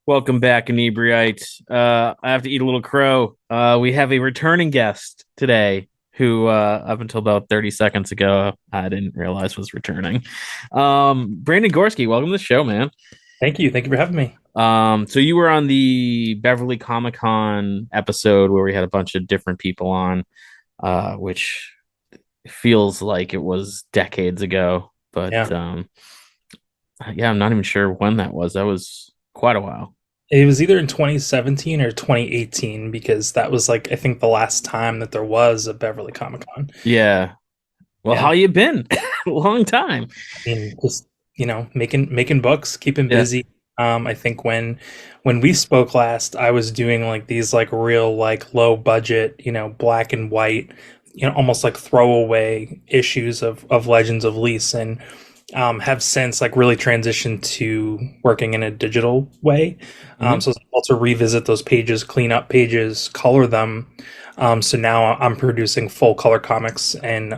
Welcome back, Inebri-art. I have to eat a little crow. We have a returning guest today who, up until about 30 seconds ago, I didn't realize was returning. Brandon Gorski, welcome to the show, man. Thank you. Thank you for having me. So you were on the Beverly Comic Con episode where we had a bunch of different people on, which feels like it was decades ago. But Yeah. yeah, I'm not even sure when that was. That was quite a while. It was either in 2017 or 2018 because that was like I think the last time that there was a Beverly Comic Con. Yeah. Well, how Yeah. you been? Long time. I mean, just making books, keeping Yeah. busy. I think when we spoke last, I was doing like these like real like low budget, black and white, almost like throwaway issues of Legends of Lease, and have since like really transitioned to working in a digital way. Hmm. So it's able to revisit those pages, clean up pages, color them. So now I'm producing full color comics, and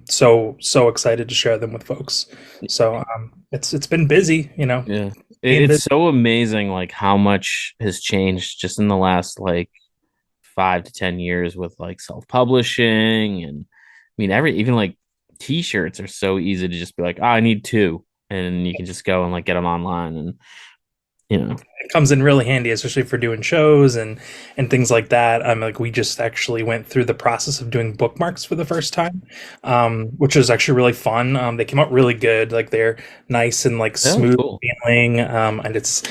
so excited to share them with folks. So it's been busy, Yeah. being It's busy. so amazing like how much has changed just in the last like 5 to 10 years with like self-publishing. And I mean even like t-shirts are so easy to just be like, oh, I need two. And you can just go and like get them online and you know. It comes in really handy, especially for doing shows and things like that. Like we just actually went through the process of doing bookmarks for the first time, which was actually really fun. They came out really good, like they're nice and like Oh, smooth cool. feeling, and it's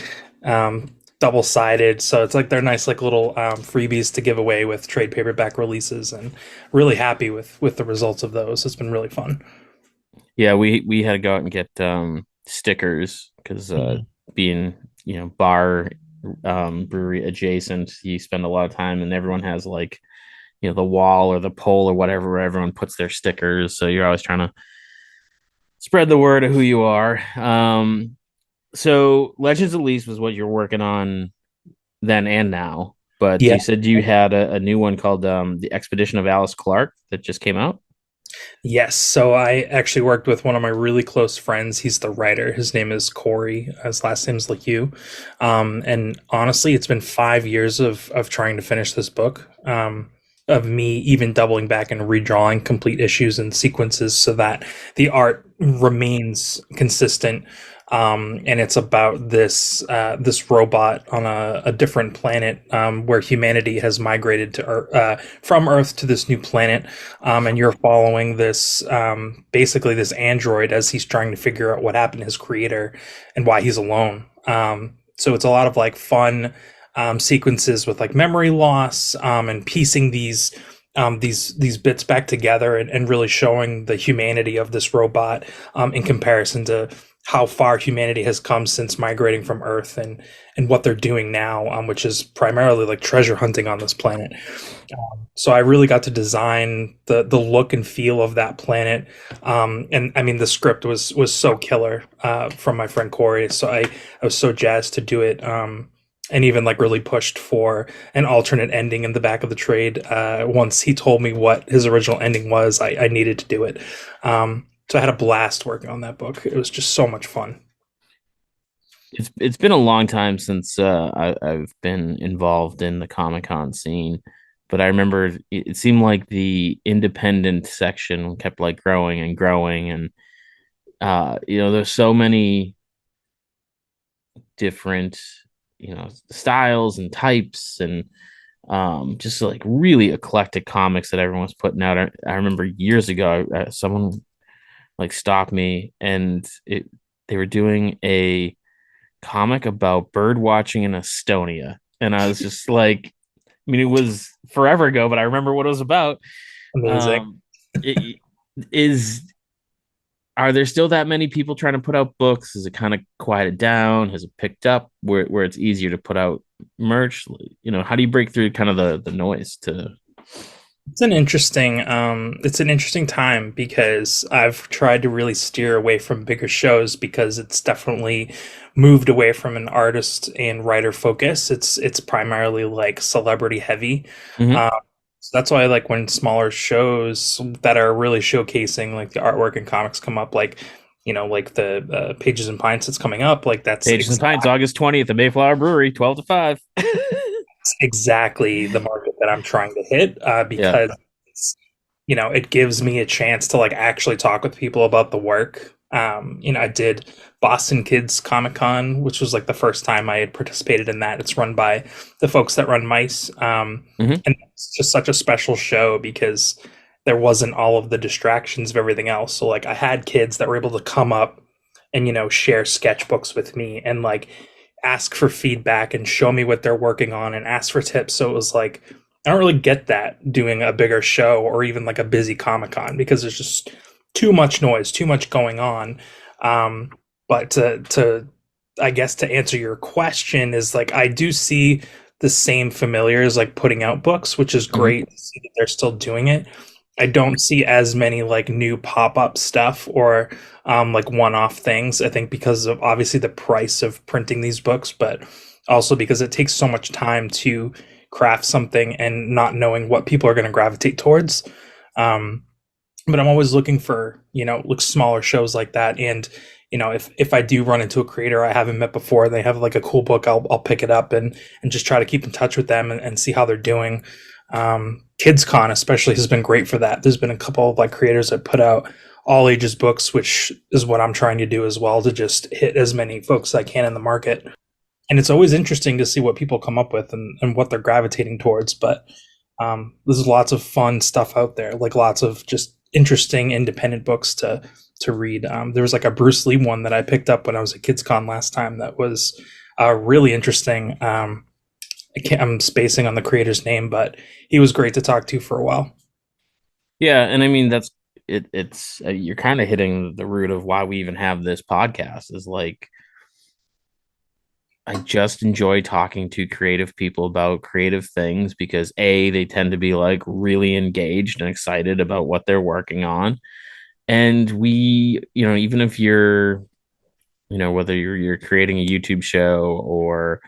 double sided, so it's like they're nice like little freebies to give away with trade paperback releases, and really happy with the results of those. It's been really fun. Yeah, we had to go out and get stickers because Mhm. being bar brewery adjacent, you spend a lot of time and everyone has like the wall or the pole or whatever where everyone puts their stickers. So you're always trying to spread the word of who you are. So Legends of Lease was what you're working on then and now. But Yeah. you said you had a new one called The Expedition of Alice Clark that just came out. Yes, so I actually worked with one of my really close friends. He's the writer. His name is Corey. His last name's like you. And honestly, it's been 5 years of trying to finish this book. Of me even doubling back and redrawing complete issues and sequences so that the art remains consistent. And it's about this robot on a different planet, where humanity has migrated to from Earth to this new planet, and you're following this, basically this android as he's trying to figure out what happened to his creator and why he's alone. So it's a lot of like fun sequences with like memory loss, and piecing these bits back together, and really showing the humanity of this robot, in comparison to how far humanity has come since migrating from Earth, and what they're doing now, which is primarily like treasure hunting on this planet. So I really got to design the look and feel of that planet, and I mean the script was so killer, from my friend Corey. So I was so jazzed to do it. And even like really pushed for an alternate ending in the back of the trade. Once he told me what his original ending was, I needed to do it. So I had a blast working on that book. It was just so much fun. It's been a long time since I've been involved in the Comic Con scene, but I remember it seemed like the independent section kept like growing and growing, and there's so many different styles and types and just like really eclectic comics that everyone's putting out. I remember years ago, someone like stopped me and they were doing a comic about bird watching in Estonia. And I was just like, I mean, it was forever ago, but I remember what it was about. Amazing. Um, it, is are there still that many people trying to put out books? Is it kind of quieted down? Has it picked up where it's easier to put out merch? How do you break through kind of the noise to? It's an interesting time because I've tried to really steer away from bigger shows because it's definitely moved away from an artist and writer focus. It's primarily like celebrity heavy. Mhm. Um, so that's why I like when smaller shows that are really showcasing like the artwork and comics come up. Like like the Pages and Pints that's coming up. Like that's Pages and Pints, August 20th at Mayflower Brewery, 12 to 5. exactly the market that I'm trying to hit, Yeah. because it's, it gives me a chance to like actually talk with people about the work. I did Boston Kids Comic Con, which was like the first time I had participated in that. It's run by the folks that run Mice. Hmm. And it's just such a special show because there wasn't all of the distractions of everything else. So like I had kids that were able to come up and share sketchbooks with me and like ask for feedback and show me what they're working on and ask for tips. So it was like I don't really get that doing a bigger show or even like a busy Comic Con because there's just too much noise, too much going on. Um, but to I guess to answer your question is like I do see the same familiars like putting out books, which is Hmm. great to see that they're still doing it. I don't see as many like new pop-up stuff or like one-off things. I think because of obviously the price of printing these books, but also because it takes so much time to craft something and not knowing what people are going to gravitate towards. Um, but I'm always looking for like smaller shows like that. And if I do run into a creator I haven't met before, they have like a cool book, I'll pick it up and just try to keep in touch with them and see how they're doing. KidsCon especially has been great for that. There's been a couple of like creators that put out all ages books, which is what I'm trying to do as well, to just hit as many folks as I can in the market. And it's always interesting to see what people come up with and what they're gravitating towards. But there's lots of fun stuff out there, like lots of just interesting independent books to read. There was like a Bruce Lee one that I picked up when I was at KidsCon last time that was really interesting. I'm spacing on the creator's name, but he was great to talk to for a while. Yeah, and I mean that's it. It's you're kind of hitting the root of why we even have this podcast. Is like I just enjoy talking to creative people about creative things because A, they tend to be like really engaged and excited about what they're working on. And we, even if you're, whether you're creating a YouTube show or,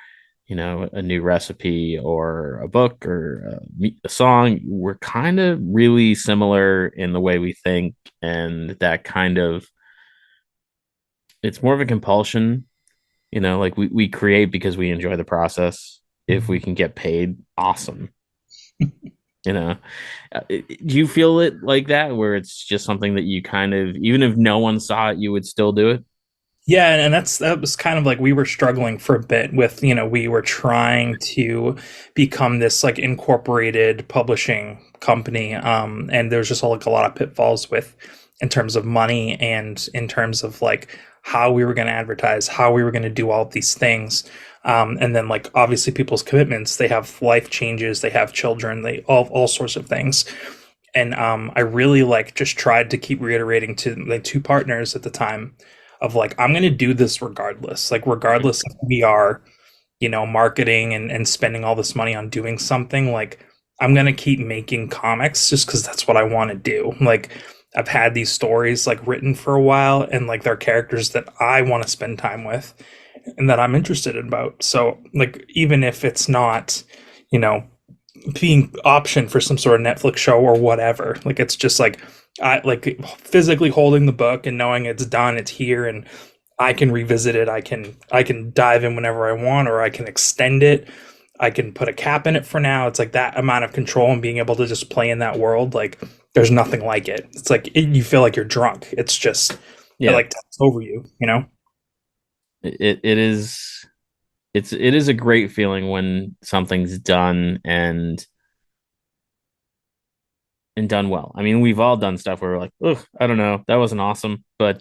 a new recipe or a book or a song, we're kind of really similar in the way we think. And that kind of, it's more of a compulsion. Like we create because we enjoy the process. If we can get paid, awesome. You know, do you feel it like that, where it's just something that you kind of, even if no one saw it, you would still do it? Yeah, and that was kind of like we were struggling for a bit with, we were trying to become this like incorporated publishing company. And there's just like a lot of pitfalls with in terms of money and in terms of like how we were going to advertise, how we were going to do all of these things. And then like obviously people's commitments, they have life changes, they have children, they all sorts of things. And I really like just tried to keep reiterating to the two partners at the time of like I'm gonna do this regardless. Like regardless if we are, marketing and spending all this money on doing something, like I'm gonna keep making comics just because that's what I want to do. Like I've had these stories like written for a while and like they're characters that I want to spend time with and that I'm interested in about. So like even if it's not, you know, being option for some sort of Netflix show or whatever. Like it's just like I like physically holding the book and knowing it's done, it's here, and I can revisit it. I can dive in whenever I want, or I can extend it. I can put a cap in it for now. It's like that amount of control and being able to just play in that world. Like there's nothing like it. It's like you feel like you're drunk. It's just it Yeah, like takes over you. You know. it is. It is a great feeling when something's done and done well. I mean, we've all done stuff where we're like, "Ugh, I don't know, that wasn't awesome," but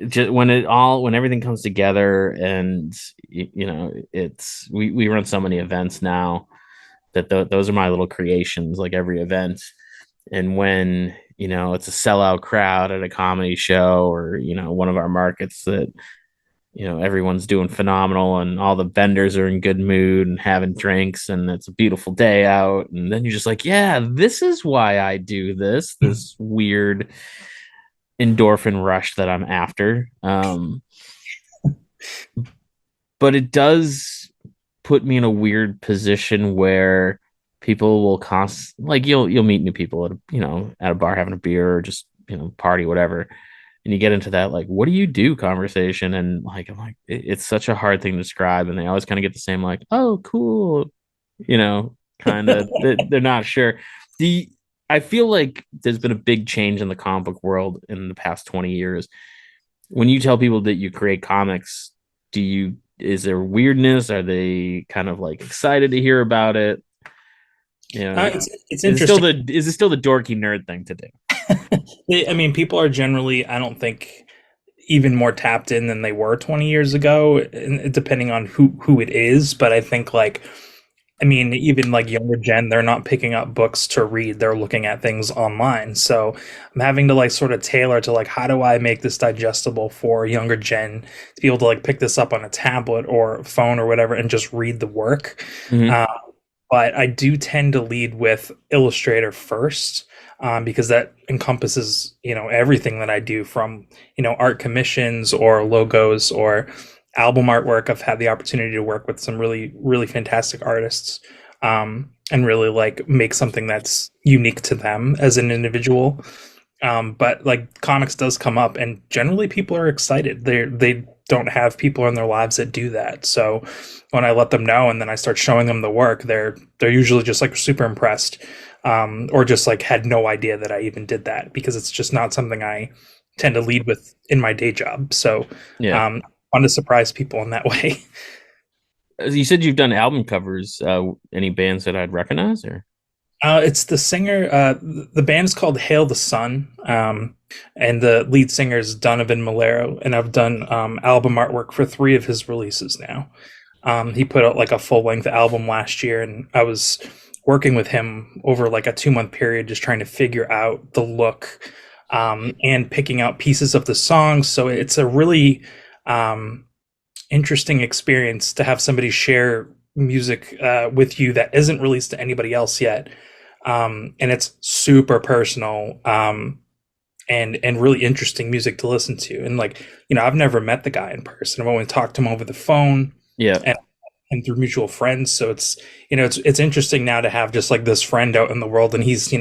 just when everything comes together and it's we run so many events now that those are my little creations, like every event. And when it's a sellout crowd at a comedy show or one of our markets that everyone's doing phenomenal and all the vendors are in good mood and having drinks and it's a beautiful day out, and then you're just like, yeah, this is why I do this weird endorphin rush that I'm after. But it does put me in a weird position where people will like you'll meet new people at at a bar having a beer or just party, whatever, and you get into that like, what do you do conversation, and like I'm like it's such a hard thing to describe, and they always kind of get the same like, oh cool, kind of they're not sure. The I feel like there's been a big change in the comic book world in the past 20 years. When you tell people that you create comics, is there weirdness? Are they kind of like excited to hear about it? It's interesting. Is it still the dorky nerd thing to do? I mean, people are generally, I don't think, even more tapped in than they were 20 years ago, depending on who it is. But I think like, I mean, even like younger gen, they're not picking up books to read; they're looking at things online. So I'm having to like sort of tailor to like, how do I make this digestible for younger gen to be able to like pick this up on a tablet or phone or whatever and just read the work. Mm-hmm. Uh, but I do tend to lead with Illustrator first, because that encompasses everything that I do, from art commissions or logos or album artwork. I've had the opportunity to work with some really fantastic artists, and really like make something that's unique to them as an individual. But like comics does come up, and generally people are excited. They don't have people in their lives that do that. So when I let them know and then I start showing them the work, they're usually just like super impressed, or just like had no idea that I even did that, because it's just not something I tend to lead with in my day job. So Yeah. um, fun to surprise people in that way. As you said, you've done album covers. Any bands that I'd recognize, or? It's the singer. The band is called Hail the Sun, and the lead singer is Donovan Malero. And I've done album artwork for three of his releases now. He put out like a full length album last year, and I was working with him over like a 2 month period, just trying to figure out the look, and picking out pieces of the songs. So it's a really um, interesting experience to have somebody share music with you that isn't released to anybody else yet, and it's super personal, and really interesting music to listen to. And like I've never met the guy in person. I've only talked to him over the phone Yeah. and through mutual friends. So it's interesting now to have just like this friend out in the world, and he's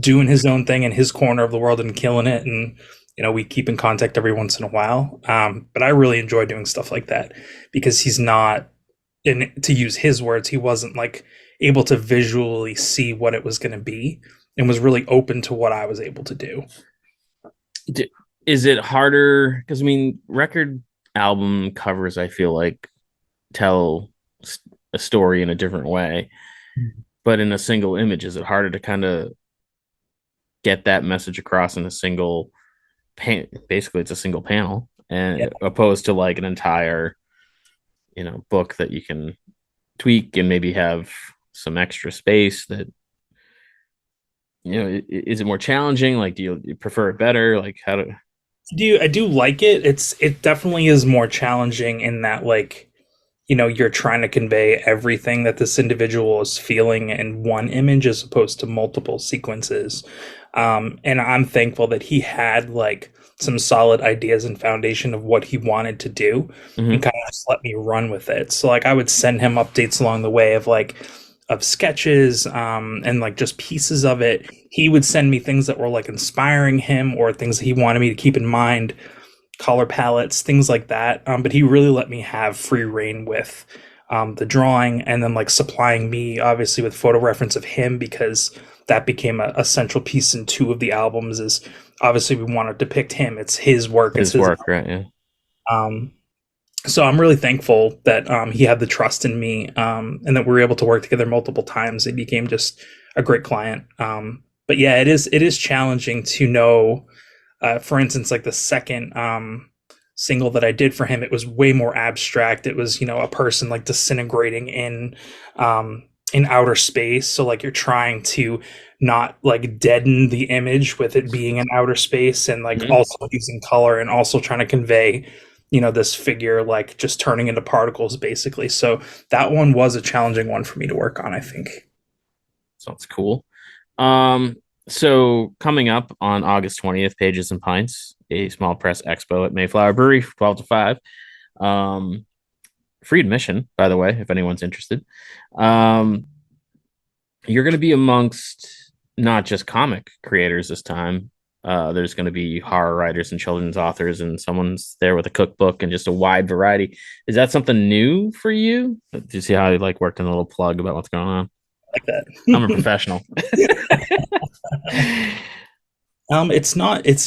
doing his own thing in his corner of the world and killing it. And we keep in contact every once in a while. But I really enjoy doing stuff like that, because he's not, in to use his words, he wasn't like able to visually see what it was going to be, and was really open to what I was able to do. Is it harder? Because I mean, record album covers, I feel like, tell a story in a different way, but in a single image, is it harder to kind of get that message across in a single basically it's a single panel, Yeah. and opposed to like an entire book that you can tweak and maybe have some extra space that is it more challenging? Like, do you prefer it better? Like, how do? I do like it. It definitely is more challenging in that, like, you're trying to convey everything that this individual is feeling in one image as opposed to multiple sequences. And I'm thankful that he had like some solid ideas and foundation of what he wanted to do, and Mm-hmm. kind of just let me run with it. So like I would send him updates along the way of like of sketches, and like just pieces of it. He would send me things that were like inspiring him, or things that he wanted me to keep in mind, color palettes, things like that. But he really let me have free reign with the drawing, and then like supplying me obviously with photo reference of him, because that became a central piece in two of the albums. Is obviously we want to depict him. It's his work. It's His his. work, right? Yeah. Um, so I'm really thankful that he had the trust in me, and that we were able to work together multiple times. It became just a great client. But yeah, it is challenging to know. For instance, like the second single that I did for him, it was way more abstract. It was a person like disintegrating in outer space. So like you're trying to not like deaden the image with it being in outer space, and like Mm-hmm. also using color, and also trying to convey this figure like just turning into particles basically. So that one was a challenging one for me to work on, I think. Sounds cool. Um, so coming up on August 20th, Pages and Pints, a small press expo at Mayflower Brewery, 12 to 5. Um, Free admission, by the way, if anyone's interested. Um, you're going to be amongst not just comic creators this time. there's going to be horror writers and children's authors, and someone's there with a cookbook and just a wide variety. Is that something new for you? Do you see how I like worked in a little plug about what's going on? Like I'm a that. professional. It's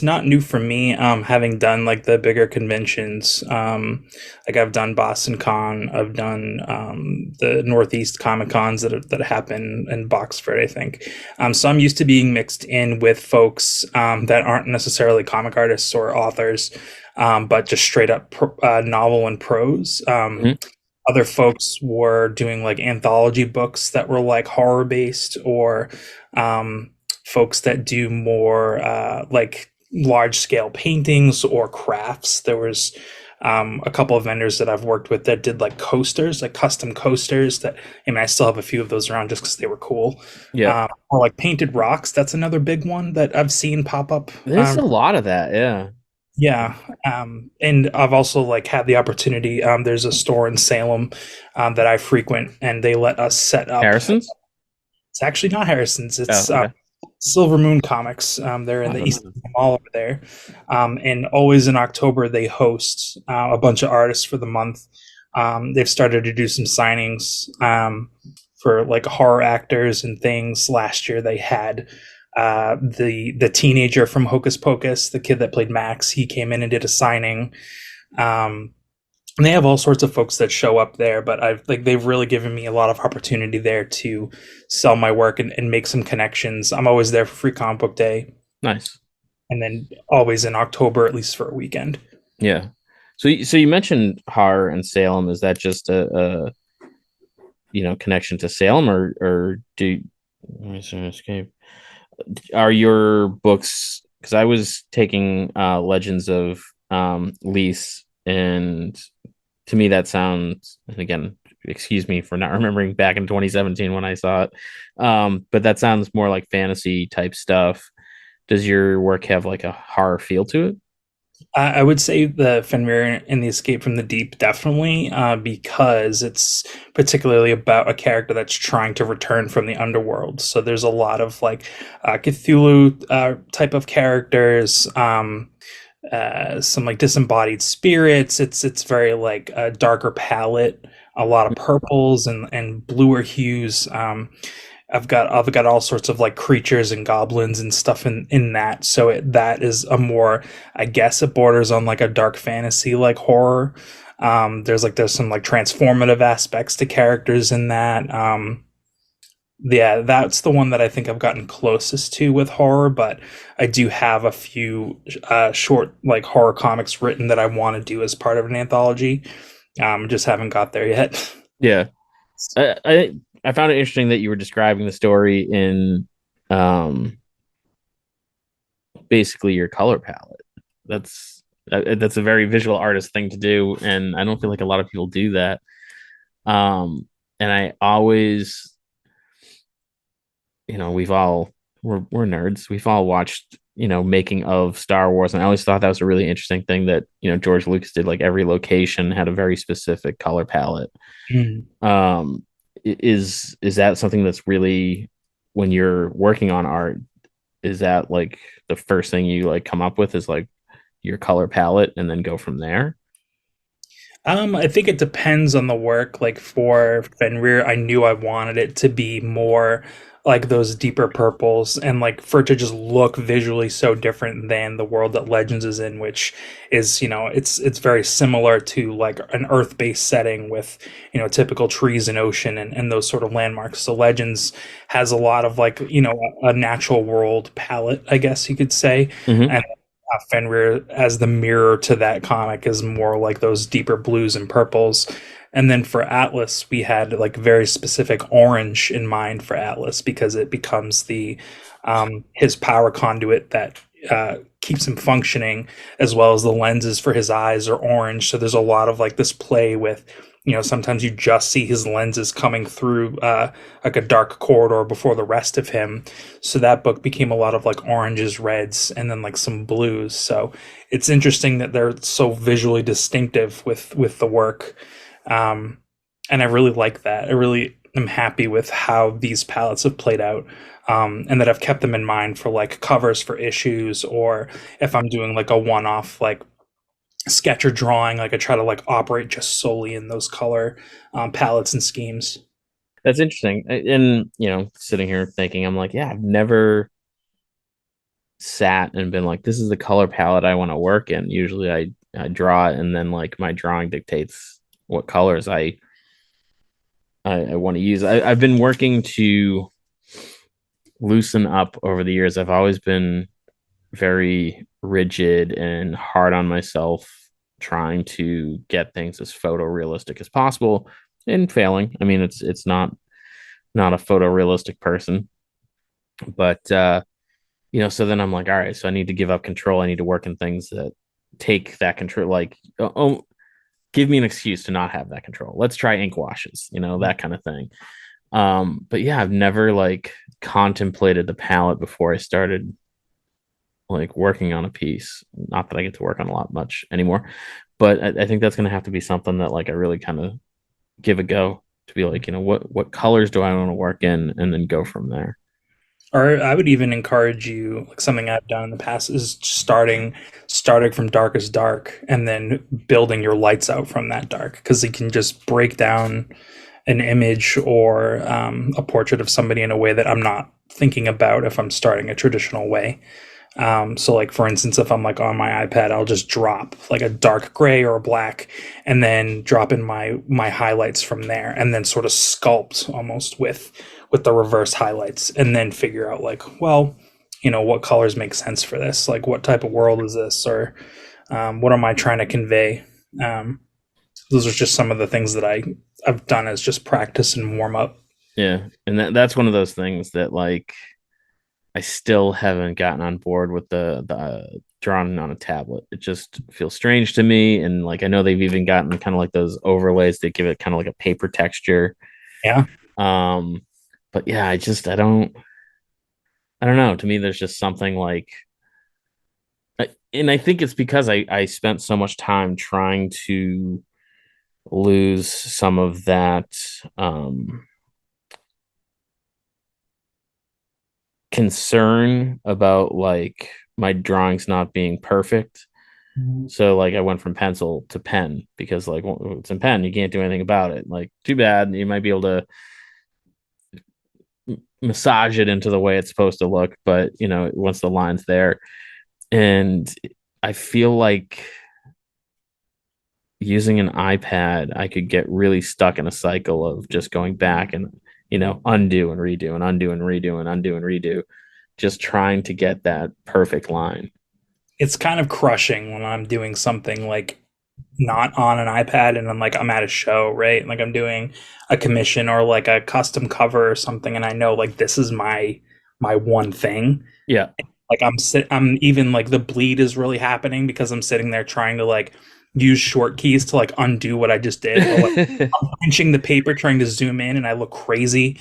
not new for me. Having done like the bigger conventions, like I've done Boston Con, I've done the Northeast Comic Cons that happen in Boxford, I think. So I'm used to being mixed in with folks that aren't necessarily comic artists or authors, but just straight up novel and prose. Mhm. Other folks were doing like anthology books that were like horror based, or um, folks that do more like large scale paintings or crafts. There was a couple of vendors that I've worked with that did like coasters, like custom coasters. That I mean, I still have a few of those around just because they were cool. Yeah, Or like painted rocks. That's another big one that I've seen pop up. there's a lot of that. Yeah, Yeah, and I've also like had the opportunity. There's a store in Salem that I frequent, and they let us set up. Harrison's. It's actually not Harrison's. Oh, It's okay. Silver Moon Comics. They're in I the don't East know. Mall over there, and always in October they host a bunch of artists for the month. They've started to do some signings for like horror actors and things. Last year they had the teenager from Hocus Pocus, the kid that played Max. He came in and did a signing. Um, and they have all sorts of folks that show up there, but they've really given me a lot of opportunity there to sell my work and make some connections. I'm always there for Free Comic Book Day, Nice. and then always in October, at least for a weekend. Yeah. So you mentioned horror and Salem. Is that just a connection to Salem, or do let me see, escape? Are your books? Because I was taking Legends of Lease, and to me that sounds. And again, excuse me for not remembering back in 2017 when I saw it, but that sounds more like fantasy type stuff. Does your work have like a horror feel to it? I would say the Fenrir and the Escape from the Deep definitely, because it's particularly about a character that's trying to return from the underworld. So there's a lot of like Cthulhu type of characters, some like disembodied spirits. It's very like a darker palette, a lot of purples and bluer hues. I've got all sorts of like creatures and goblins and stuff in that. So that is a more, I guess it borders on like a dark fantasy like horror. There's some like transformative aspects to characters in that. Yeah, that's the one that I think I've gotten closest to with horror, but I do have a few short like horror comics written that I want to do as part of an anthology. Just haven't got there yet. Yeah. I found it interesting that you were describing the story in um basically your color palette. That's a very visual artist thing to do, and I don't feel like a lot of people do that. And I always, we've all we're nerds. We've all watched making of Star Wars, and I always thought that was a really interesting thing that George Lucas did. Like every location had a very specific color palette. Mm. Um, is that something that's really, when you're working on art, is that like the first thing you like come up with is like your color palette and then go from there? I think it depends on the work. Like for Fenrir, I knew I wanted it to be more like those deeper purples and like for it to just look visually so different than the world that Legends is in, which is, it's very similar to like an earth-based setting with, typical trees and ocean and those sort of landmarks. So Legends has a lot of like, a natural world palette, I guess you could say. Mm-hmm. And Fenrir as the mirror to that comic is more like those deeper blues and purples. And then for Atlas, we had like very specific orange in mind for Atlas because it becomes the his power conduit that keeps him functioning, as well as the lenses for his eyes are orange. So there's a lot of like this play with, sometimes you just see his lenses coming through like a dark corridor before the rest of him. So that book became a lot of like oranges, reds, and then like some blues. So it's interesting that they're so visually distinctive with the work, and I really like that. I really am happy with how these palettes have played out, and that I've kept them in mind for like covers for issues, or if I'm doing like a one-off like sketch or drawing, like I try to like operate just solely in those color palettes and schemes. That's interesting. And sitting here thinking, I'm like, yeah, I've never sat and been like, this is the color palette I want to work in. Usually I draw it, and then like my drawing dictates what colors I want to use. I've been working to loosen up over the years. I've always been very rigid and hard on myself, trying to get things as photorealistic as possible and failing. I mean, it's not a photorealistic person, but so then I'm like, all right, so I need to give up control. I need to work in things that take that control. Like, oh, give me an excuse to not have that control. Let's try ink washes, that kind of thing. But yeah, I've never like contemplated the palette before I started like working on a piece. Not that I get to work on a lot much anymore, but I think that's going to have to be something that like I really kind of give a go, to be like, what colors do I want to work in, and then go from there. Or I would even encourage you, like something I've done in the past is starting from darkest dark and then building your lights out from that dark, because you can just break down an image or a portrait of somebody in a way that I'm not thinking about if I'm starting a traditional way. So like for instance, if I'm like on my iPad, I'll just drop like a dark gray or a black, and then drop in my highlights from there, and then sort of sculpt almost with the reverse highlights, and then figure out like, well, what colors make sense for this? Like what type of world is this, or what am I trying to convey? Um, those are just some of the things that I've done as just practice and warm up. Yeah, and that's one of those things that like I still haven't gotten on board with the drawing on a tablet. It just feels strange to me, and like I know they've even gotten kind of like those overlays that give it kind of like a paper texture. Yeah. Um, but yeah, I don't know. To me, there's just something like, and I think it's because I spent so much time trying to lose some of that concern about like my drawings not being perfect. So like I went from pencil to pen, because like it's in pen, you can't do anything about it. Like too bad. You might be able to massage it into the way it's supposed to look, but once the line's there, and I feel like using an iPad, I could get really stuck in a cycle of just going back and undo and redo and undo and redo and undo and redo, just trying to get that perfect line. It's kind of crushing when I'm doing something like not on an iPad and I'm at a show, right? Like I'm doing a commission or like a custom cover or something, and I know like this is my one thing. Yeah. Like I'm even like the bleed is really happening because I'm sitting there trying to like use short keys to like undo what I just did, or like I'm pinching the paper trying to zoom in and I look crazy.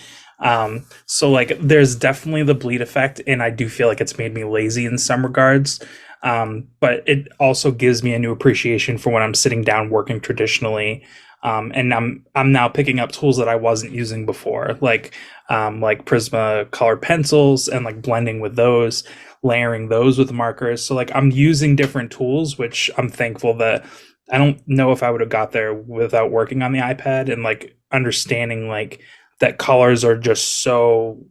So like there's definitely the bleed effect, and I do feel like it's made me lazy in some regards. But it also gives me a new appreciation for when I'm sitting down working traditionally. And I'm now picking up tools that I wasn't using before, like Prisma colored pencils, and like blending with those, layering those with markers. So like I'm using different tools, which I'm thankful that I don't know if I would have got there without working on the iPad and like understanding like that colors are just so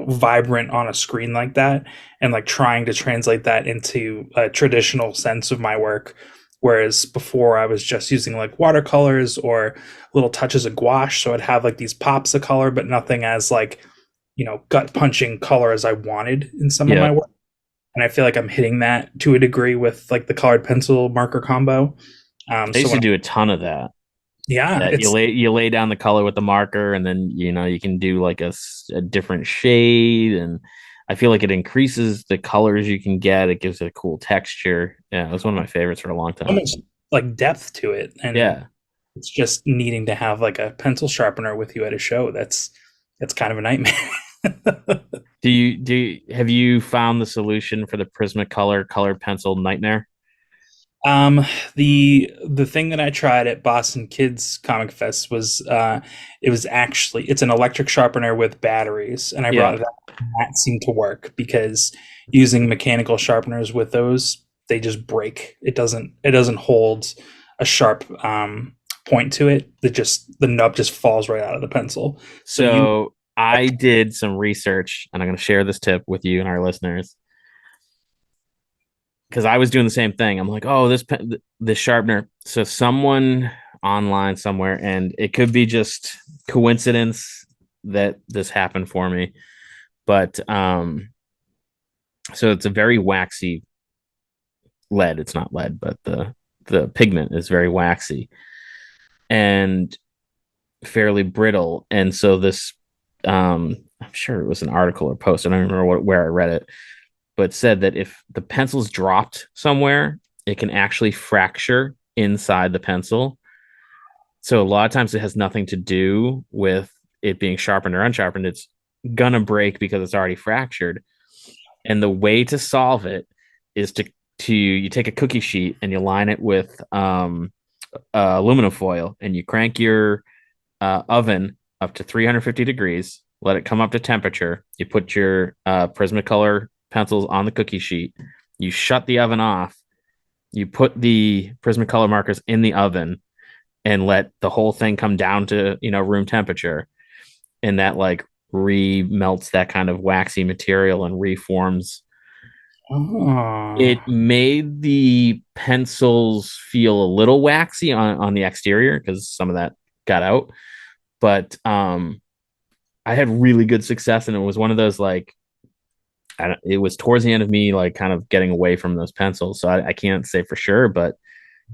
vibrant on a screen like that, and like trying to translate that into a traditional sense of my work. Whereas before I was just using like watercolors or little touches of gouache, so I'd have like these pops of color, but nothing as like gut punching color as I wanted in some of Yeah. my work. And I feel like I'm hitting that to a degree with like the colored pencil marker combo. I So used to when do a ton of that. yeah, That you it's lay down the color with the marker, and then you can do like a different shade, and I feel like it increases the colors you can get. It gives it a cool texture. Yeah, it was one of my favorites for a long so time. much like depth to it, and Yeah. it's just needing to have like a pencil sharpener with you at a show. That's kind of a nightmare. Have you found the solution for the Prismacolor colored pencil nightmare? Um, the thing that I tried at Boston Kids Comic Fest was it was actually it's an electric sharpener with batteries, and I Yeah. brought that. That seemed to work because using mechanical sharpeners with those, they just break. It doesn't hold a sharp point to it. The nub just falls right out of the pencil. So you So I did some research, and I'm going to share this tip with you and our listeners because I was doing the same thing. I'm like, oh, this sharpener. So someone online somewhere, and it could be just coincidence that this happened for me, but so it's a very waxy lead. It's not lead, but the pigment is very waxy and fairly brittle. And so this, I'm sure it was an article or post. I don't remember where I read it, but said that if the pencil's dropped somewhere, it can actually fracture inside the pencil. So a lot of times it has nothing to do with it being sharpened or unsharpened. It's gonna break because it's already fractured. And the way to solve it is to you take a cookie sheet and you line it with aluminum foil, and you crank your oven up to 350 degrees. Let it come up to temperature. You put your Prismacolor pencils on the cookie sheet. You shut the oven off. You put the Prismacolor markers in the oven and let the whole thing come down to room temperature, and that like re-melts that kind of waxy material and reforms. oh, It made the pencils feel a little waxy on the exterior because some of that got out, but I had really good success, and it was one of those like it was towards the end of me like kind of getting away from those pencils, so I can't say for sure, but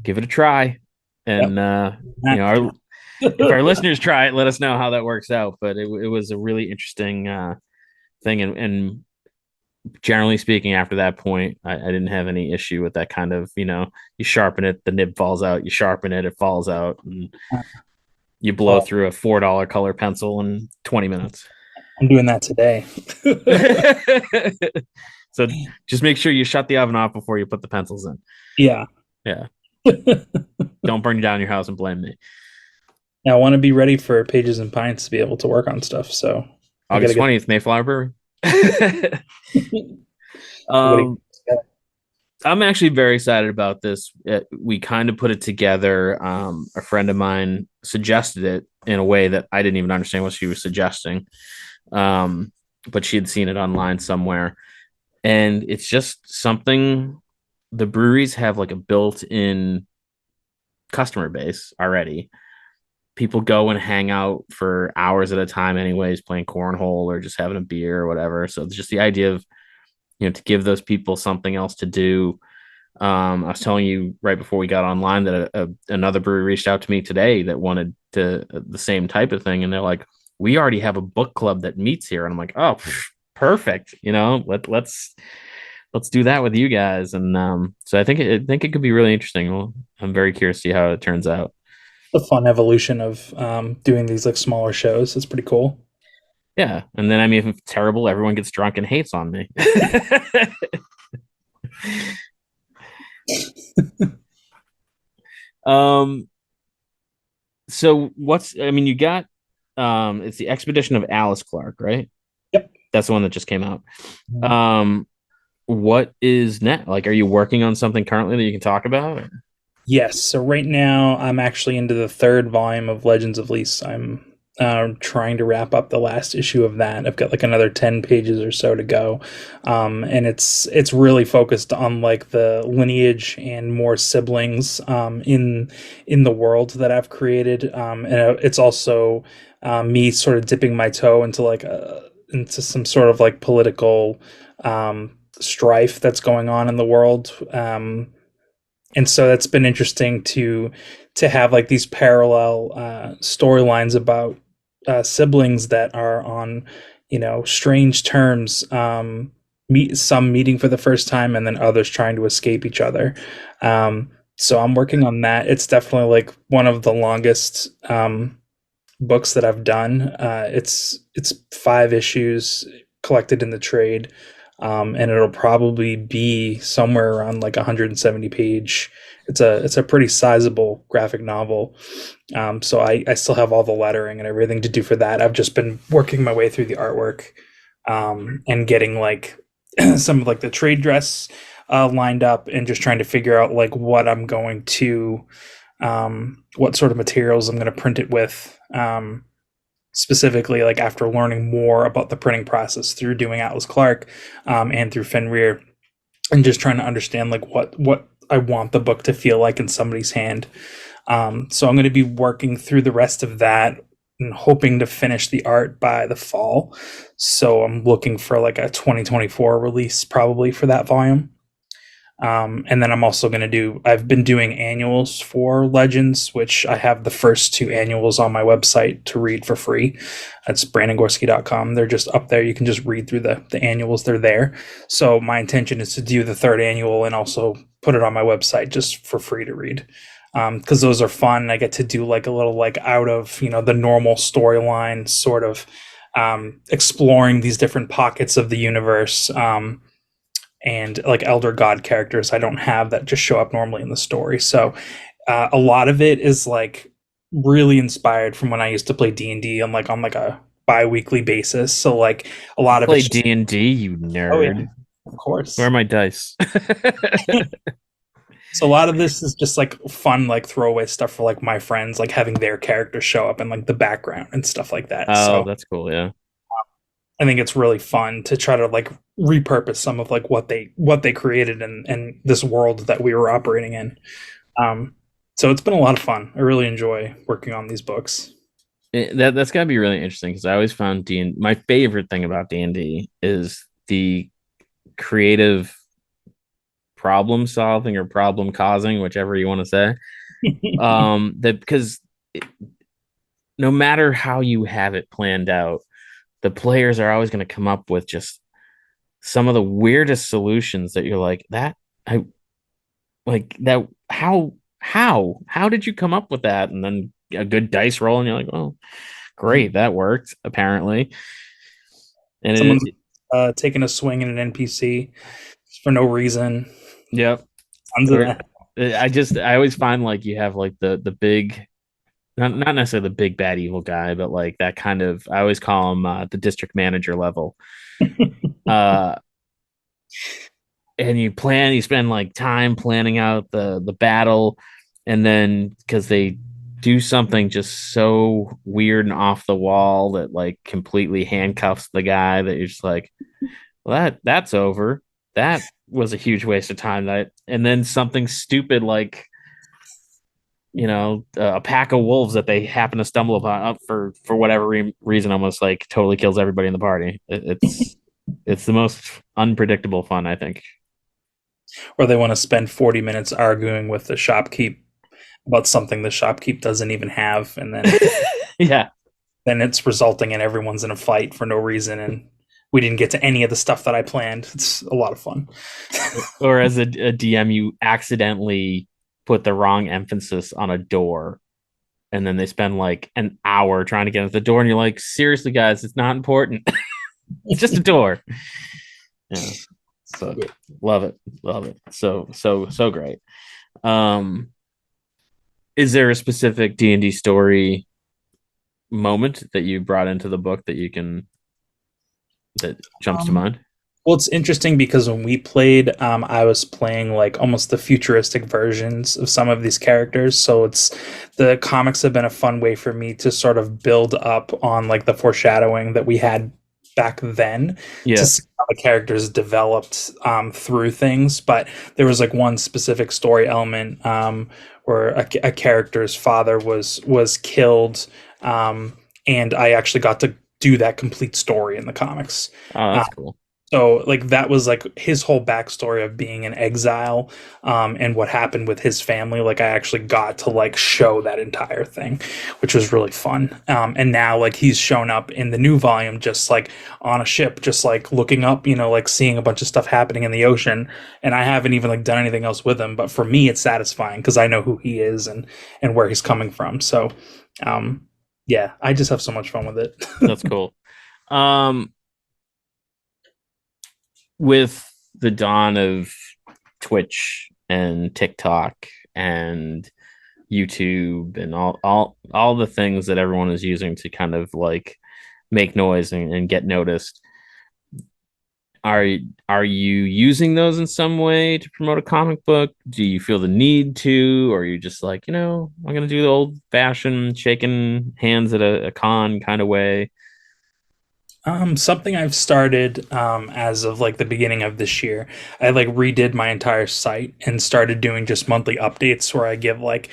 give it a try. yep. And if our listeners try it, let us know how that works out. But it was a really interesting thing, and generally speaking, after that point, I didn't have any issue with that kind of you sharpen it, the nib falls out, you sharpen it, it falls out, and you blow Oh, through a $4 color pencil in 20 minutes. I'm doing that today. So just make sure you shut the oven off before you put the pencils in. Yeah. Yeah. Don't burn down your house and blame me. Now I want to be ready for Pages and Pints to be able to work on stuff. So I gotta August get 20th, Mayflower Brewery. I gotta um, I'm actually very excited about this. We kind of put it together. A friend of mine suggested it in a way that I didn't even understand what she was suggesting. But she had seen it online somewhere. And it's just something the breweries have like a built-in customer base already. People go and hang out for hours at a time anyways, playing cornhole or just having a beer or whatever. So it's just the idea of to give those people something else to do. I was telling you right before we got online that another brewery reached out to me today that wanted the same type of thing, and they're like, "We already have a book club that meets here," and I'm like, "Oh, perfect! Let's do that with you guys." And so I think it could be really interesting. Well, I'm very curious to see how it turns out. the fun evolution of doing these like smaller shows. It's pretty cool. Yeah, and then I mean, if it's terrible, everyone gets drunk and hates on me. um, so I mean, you got it's the Expedition of Alice Clark, right? Yep. That's the one that just came out. Um, what is next? Like, are you working on something currently that you can talk about? Yes. So right now I'm actually into the third volume of Legends of Lease. I'm trying to wrap up the last issue of that. I've got like another 10 pages or so to go, and it's really focused on like the lineage and more siblings in the world that I've created, and it's also me sort of dipping my toe into like into some sort of like political strife that's going on in the world. And so that's been interesting to have like these parallel storylines about siblings that are on strange terms, some meeting for the first time and then others trying to escape each other. So I'm working on that. It's definitely like one of the longest books that I've done. It's 5 issues collected in the trade. and it'll probably be somewhere around like 170 page. It's a pretty sizable graphic novel. So I still have all the lettering and everything to do for that. I've just been working my way through the artwork, and getting like some of like the trade dress lined up, and just trying to figure out like what I'm going to what sort of materials I'm going to print it with. Specifically, like after learning more about the printing process through doing Atlas Clark, and through Fenrir, and just trying to understand like what I want the book to feel like in somebody's hand. So I'm going to be working through the rest of that and hoping to finish the art by the fall. So I'm looking for like a 2024 release probably for that volume. And then I'm also going to I've been doing annuals for Legends, which I have the first two annuals on my website to read for free. That's brandongorski.com. They're just up there. You can just read through the annuals. They're there. So my intention is to do the third annual and also put it on my website just for free to read. Because those are fun. I get to do like a little like out of, the normal storyline, sort of exploring these different pockets of the universe. And like elder god characters I don't have that just show up normally in the story. So a lot of it is like really inspired from when I used to play D&D on like a bi-weekly basis. So like a lot of Play it's just, D&D, you oh yeah, nerd. of Where course. are my dice? So a lot of this is just like fun, like throwaway stuff for like my friends, like having their characters show up in like the background and stuff like that. Oh, So that's cool. Yeah. I think it's really fun to try to like repurpose some of like what they created and this world that we were operating in. Um, so it's been a lot of fun. I really enjoy working on these books. That's gotta be really interesting because I always found D. My favorite thing about D&D is the creative problem solving or problem causing, whichever you want to say. That because no matter how you have it planned out, the players are always going to come up with just some of the weirdest solutions that you're like that I like that how did you come up with that? And then a good dice roll and you're like, oh, great, that worked apparently. And Someone's it taking a swing at an NPC for no reason. yep. Tons of Or that. I always find like you have like the big, not necessarily the big bad evil guy, but like that kind of, I always call him the district manager level. Uh and you spend like time planning out the battle, and then because they do something just so weird and off the wall that like completely handcuffs the guy, that you're just like, well, that's over. That was a huge waste of time. That, and then something stupid like a pack of wolves that they happen to stumble upon up for whatever reason almost like totally kills everybody in the party. It's the most unpredictable fun, I think. Or they want to spend 40 minutes arguing with the shopkeep about something the shopkeep doesn't even have, and Yeah. then it's resulting in everyone's in a fight for no reason, and we didn't get to any of the stuff that I planned. It's a lot of fun. Or as a DM, you accidentally put the wrong emphasis on a door, and then they spend like an hour trying to get at the door, and you're like, seriously, guys, it's not important. It's just a door. Yeah. So So good. love it. Love it. So great. Um, is there a specific D&D story moment that you brought into the book that jumps to Um, mind? Well, it's interesting because when we played, I was playing like almost the futuristic versions of some of these characters. So the comics have been a fun way for me to sort of build up on like the foreshadowing that we had back then, to Yeah. see how the characters developed through things. But there was like one specific story element, where a character's father was killed, and I actually got to do that complete story in the comics. Oh, Uh, that's cool. so like that was like his whole backstory of being in exile, and what happened with his family. Like I actually got to like show that entire thing, which was really fun. And now like he's shown up in the new volume, just like on a ship, just like looking up, like seeing a bunch of stuff happening in the ocean. And I haven't even like done anything else with him, but for me it's satisfying because I know who he is and where he's coming from. So um, yeah, I just have so much fun with it. That's cool. Um, with the dawn of Twitch and TikTok and YouTube and all the things that everyone is using to kind of like make noise and get noticed. Are are you using those in some way to promote a comic book? Do you feel the need to, or are you just like, I'm gonna do the old fashioned shaking hands at a con kind of way? Something I've started as of like the beginning of this year. I like redid my entire site and started doing just monthly updates where I give like,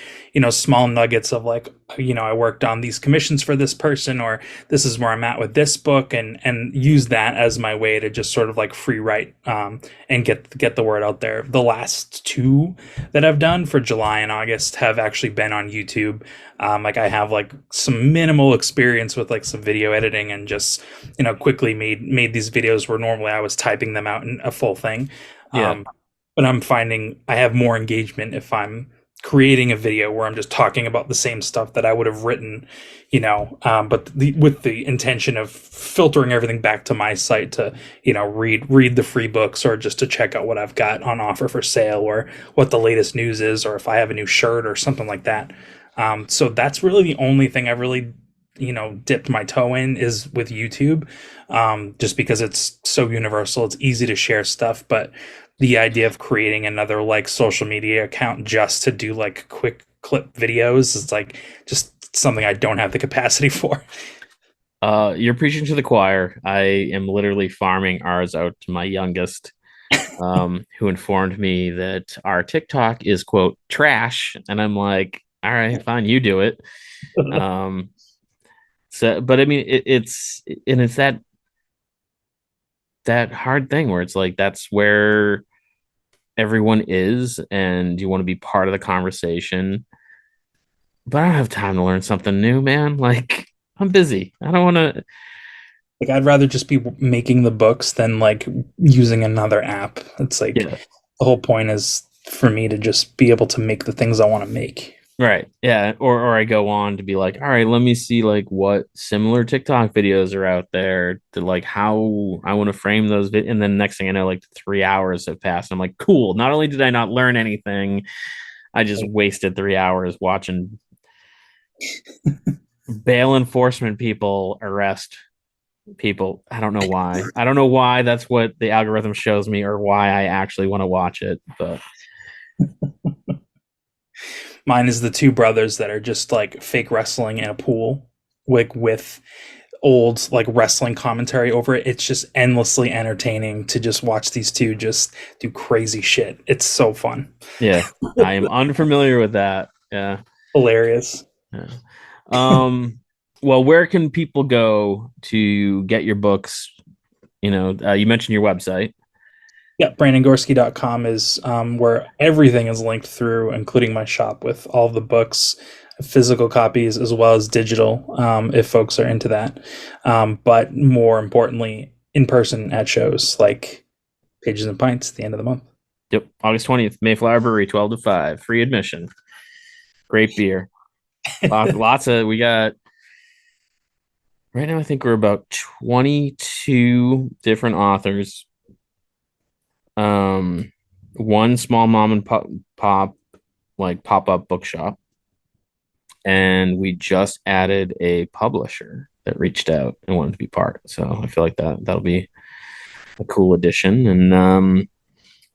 small nuggets of like, I worked on these commissions for this person, or this is where I'm at with this book, and use that as my way to just sort of like free write and get the word out there. The last two that I've done for July and August have actually been on YouTube. Like I have like some minimal experience with like some video editing, and just quickly made these videos where normally I was typing them out in a full thing. Yeah. But I'm finding I have more engagement if I'm creating a video where I'm just talking about the same stuff that I would have written, but with the intention of filtering everything back to my site to, read the free books, or just to check out what I've got on offer for sale, or what the latest news is, or if I have a new shirt or something like that. So that's really the only thing I've really, dipped my toe in, is with YouTube, just because it's so universal. It's easy to share stuff, but the idea of creating another like social media account just to do like quick clip videos is like just something I don't have the capacity for. You're preaching to the choir. I am literally farming ours out to my youngest, who informed me that our TikTok is quote trash, and I'm like, all right, fine, you do it. Um, so, but I mean, it's that hard thing where it's like that's where everyone is, and you want to be part of the conversation. But I don't have time to learn something new, man. Like I'm busy. I don't want to. Like I'd rather just be making the books than like using another app. It's like Yeah. the whole point is for me to just be able to make the things I want to make. Right. Yeah. Or I go on to be like, all right, let me see like what similar TikTok videos are out there to like how I want to frame those. And then next thing I know, like 3 hours have passed. I'm like, cool. Not only did I not learn anything, I just wasted 3 hours watching bail enforcement people arrest people. I don't know why. I don't know why that's what the algorithm shows me, or why I actually want to watch it. But Mine is the two brothers that are just like fake wrestling in a pool, like with old like wrestling commentary over it. It's just endlessly entertaining to just watch these two just do crazy shit. It's so fun. yeah, I am unfamiliar with that. Yeah. Hilarious. Yeah. Well, where can people go to get your books? You mentioned your website. Yeah, brandongorski.com is where everything is linked through, including my shop with all of the books, physical copies, as well as digital, if folks are into that. But more importantly, in person at shows like Pages and Pints at the end of the month. Yep, August 20th, Mayflower Brewery, 12 to 5, free admission. Great beer. Lots of, we got, right now, I think we're about 22 different authors. One small mom and pop like pop-up bookshop, and we just added a publisher that reached out and wanted to be part. So I feel like that'll be a cool addition, and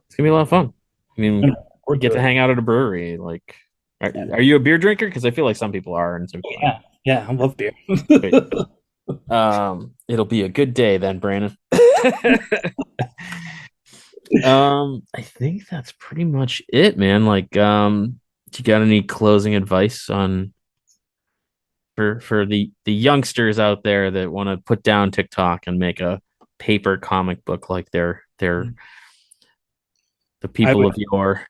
it's gonna be a lot of fun. I mean, we get to hang out at a brewery. Like, are you a beer drinker? Because I feel like some people are, and some people Yeah, yeah, I love beer. it'll be a good day then, Brandon. I think that's pretty much it, man. Like, do you got any closing advice on for the youngsters out there that want to put down TikTok and make a paper comic book like they're the I people would of yore?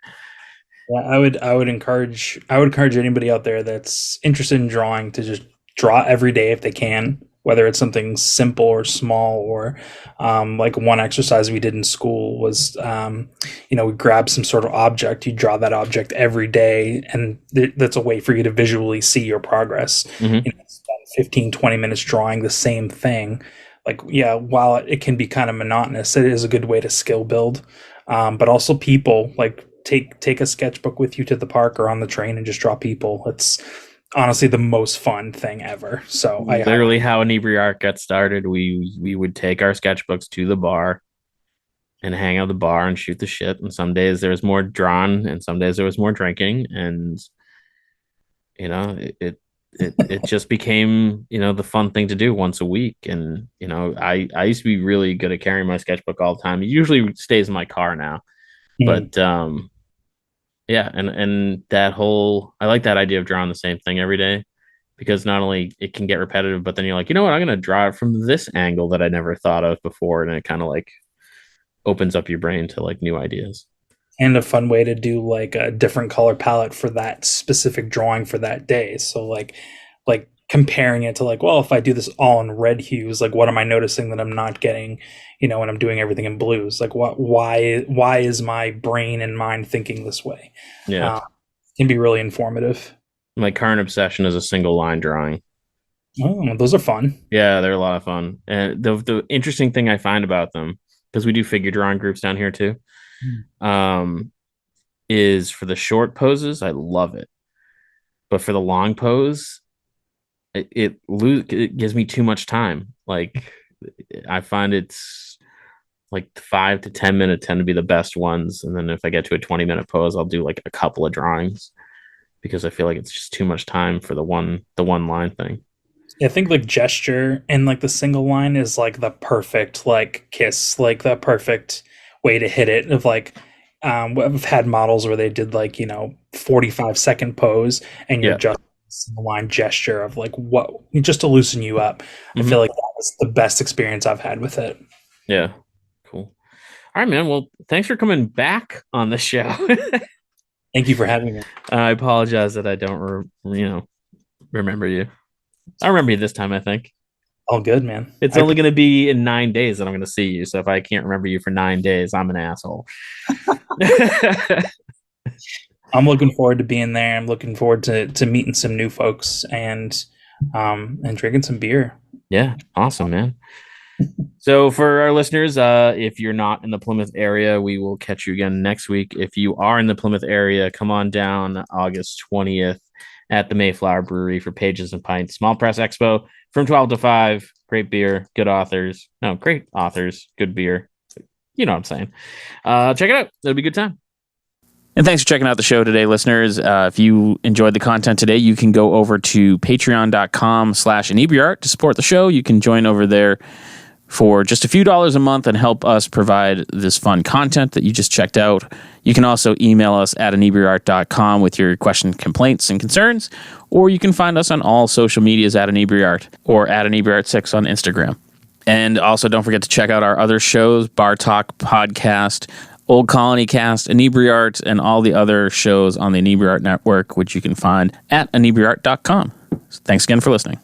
Yeah, I would encourage anybody out there that's interested in drawing to just draw every day if they can, whether it's something simple or small, or like one exercise we did in school was we grab some sort of object, you draw that object every day, and that's a way for you to visually see your progress. Mm-hmm. Spend 15, 20 minutes drawing the same thing, like, yeah, while it can be kind of monotonous, it is a good way to skill build. But also people, like, take a sketchbook with you to the park or on the train and just draw people. It's honestly the most fun thing ever. So Literally how Inebri-art got started. We would take our sketchbooks to the bar and hang out at the bar and shoot the shit. And some days there was more drawn, and some days there was more drinking. And it just became the fun thing to do once a week. And I used to be really good at carrying my sketchbook all the time. It usually stays in my car now, Mhm. but yeah, and that whole I like that idea of drawing the same thing every day, because not only it can get repetitive, but then you're like, you know what, I'm gonna draw it from this angle that I never thought of before, and it kind of like opens up your brain to like new ideas. And a fun way to do like a different color palette for that specific drawing for that day. So like comparing it to like, well, if I do this all in red hues, like what am I noticing that I'm not getting, when I'm doing everything in blues? Like why is my brain and mind thinking this way? Yeah, Uh, can be really informative. my current obsession is a single line drawing. Oh, those are fun. Yeah, they're a lot of fun. And the interesting thing I find about them, because we do figure drawing groups down here too, um, is for the short poses, I love it. But for the long pose, it gives me too much time. Like I find it's like 5 to 10 minutes tend to be the best ones, and then if I get to a 20-minute pose, I'll do like a couple of drawings because I feel like it's just too much time for the one line thing. I think like gesture and like the single line is like the perfect like kiss, like the perfect way to hit it. Of like, I've had models where they did like 45-second pose, and you're Yeah. just single line gesture of like what just to loosen you up. I feel Hmm. like that was the best experience I've had with it. Yeah. Cool. All right, man. Well, thanks for coming back on the show. Thank you for having me. I apologize that I don't, remember you. I remember you this time, I think. All good, man. It's only going to be in 9 days that I'm going to see you. So if I can't remember you for 9 days, I'm an asshole. I'm looking forward to being there. I'm looking forward to meeting some new folks and drinking some beer. Yeah. Awesome, man. So for our listeners, if you're not in the Plymouth area, we will catch you again next week. If you are in the Plymouth area, come on down August 20th at the Mayflower Brewery for Pages and Pints Small Press Expo from 12 to 5. Great beer, good authors. No, great authors, good beer. You know what I'm saying. Check it out. It'll be a good time. And thanks for checking out the show today, listeners. If you enjoyed the content today, you can go over to patreon.com/Inebri-art to support the show. You can join over there for just a few dollars a month and help us provide this fun content that you just checked out. You can also email us at inebriart.com with your questions, complaints, and concerns, or you can find us on all social medias at Inebri-art or at Inebri-art6 on Instagram. And also don't forget to check out our other shows, Bar Talk Podcast, Old Colony Cast, Inebri-art, and all the other shows on the Inebri-art Network, which you can find at inebriart.com. Thanks again for listening.